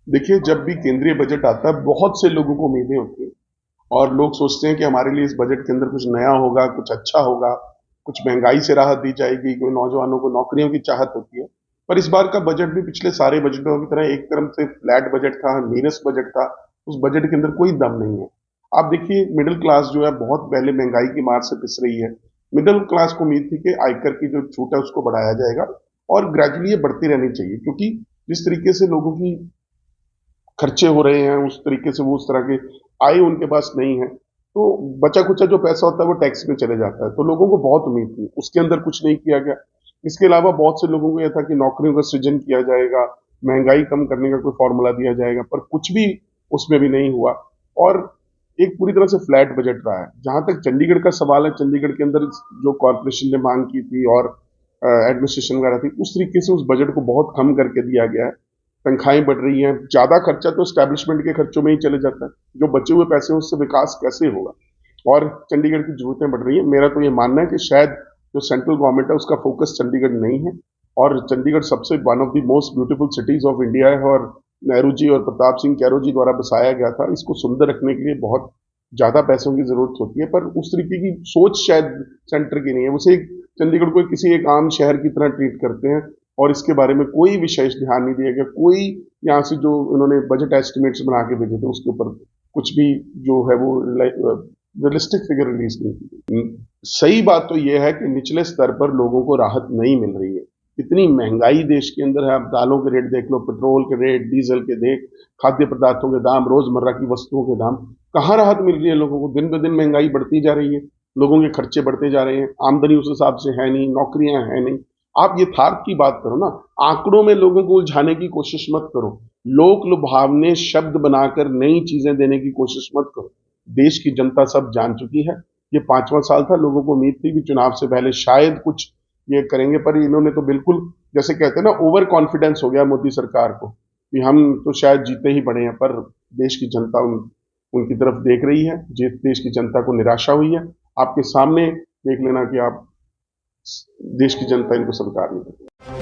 देखिए, जब भी केंद्रीय बजट आता है, बहुत से लोगों को उम्मीदें होती हैं और लोग सोचते हैं कि हमारे लिए इस बजट के अंदर कुछ नया होगा, कुछ अच्छा होगा, कुछ महंगाई से राहत दी जाएगी, कोई नौजवानों को नौकरियों की चाहत होती है। पर इस बार का बजट भी पिछले सारे बजटों की तरह एक तरफ से फ्लैट बजट था, नीरस बजट था, उस बजट के अंदर कोई दम नहीं है। आप देखिए, मिडिल क्लास जो है बहुत पहले महंगाई की मार से पिस रही है। मिडिल क्लास को उम्मीद थी कि आयकर की जो छूट है उसको बढ़ाया जाएगा और ग्रेजुअली ये बढ़ती रहनी चाहिए, क्योंकि जिस तरीके से लोगों की खर्चे हो रहे हैं उस तरीके से वो उस तरह के आय उनके पास नहीं है, तो बचा कुचा जो पैसा होता है वो टैक्स में चले जाता है। तो लोगों को बहुत उम्मीद थी, उसके अंदर कुछ नहीं किया गया। इसके अलावा बहुत से लोगों को यह था कि नौकरियों का सृजन किया जाएगा, महंगाई कम करने का कोई फॉर्मूला दिया जाएगा, पर कुछ भी उसमें भी नहीं हुआ। और एक पूरी तरह से फ्लैट बजट रहा है। जहां तक चंडीगढ़ का सवाल है, चंडीगढ़ के अंदर जो कॉरपोरेशन ने मांग की थी और एडमिनिस्ट्रेशन वगैरह थी, उस तरीके से उस बजट को बहुत कम करके दिया गया है। तनख्वाहें बढ़ रही हैं, ज्यादा खर्चा तो स्टैब्लिशमेंट के खर्चों में ही चले जाता है। जो बचे हुए पैसे हैं उससे विकास कैसे होगा? और चंडीगढ़ की जरूरतें बढ़ रही हैं। मेरा तो ये मानना है कि शायद जो सेंट्रल गवर्नमेंट है उसका फोकस चंडीगढ़ नहीं है, और चंडीगढ़ सबसे one of the most beautiful cities of India है और नेहरू जी और प्रताप सिंह कैरो जी द्वारा बसाया गया था। इसको सुंदर रखने के लिए बहुत ज्यादा पैसों की जरूरत होती है, पर उस तरीके की सोच शायद सेंटर की नहीं है। उसे चंडीगढ़ को किसी एक आम शहर की तरह ट्रीट करते हैं और इसके बारे में कोई विशेष ध्यान नहीं दिया गया। कोई यहाँ से जो उन्होंने बजट एस्टिमेट्स बना के भेजे थे उसके ऊपर कुछ भी जो है वो रियलिस्टिक फिगर रिलीज नहीं की। सही बात तो यह है कि निचले स्तर पर लोगों को राहत नहीं मिल रही है। इतनी महंगाई देश के अंदर है, आप दालों के रेट देख लो, पेट्रोल के रेट, डीजल के देख, खाद्य पदार्थों के दाम, रोजमर्रा की वस्तुओं के दाम, कहाँ राहत मिल रही है लोगों को? दिन ब दिन महंगाई बढ़ती जा रही है, लोगों के खर्चे बढ़ते जा रहे हैं, आमदनी उस हिसाब से है नहीं, नौकरियां है नहीं। आप यथार्थ की बात करो ना, आंकड़ों में लोगों को उलझाने की कोशिश मत करो, लोक लुभावने शब्द बनाकर नई चीजें देने की कोशिश मत करो। देश की जनता सब जान चुकी है। ये 5वां साल था, लोगों को उम्मीद थी कि चुनाव से पहले शायद कुछ ये करेंगे, पर इन्होंने तो बिल्कुल, जैसे कहते हैं ना, ओवर कॉन्फिडेंस हो गया मोदी सरकार को कि हम तो शायद जीते ही बड़े हैं। पर देश की जनता उनकी तरफ देख रही है। देश की जनता को निराशा हुई है। आपके सामने देख लेना कि आप देश की जनता इनको स्वीकार नहीं करती।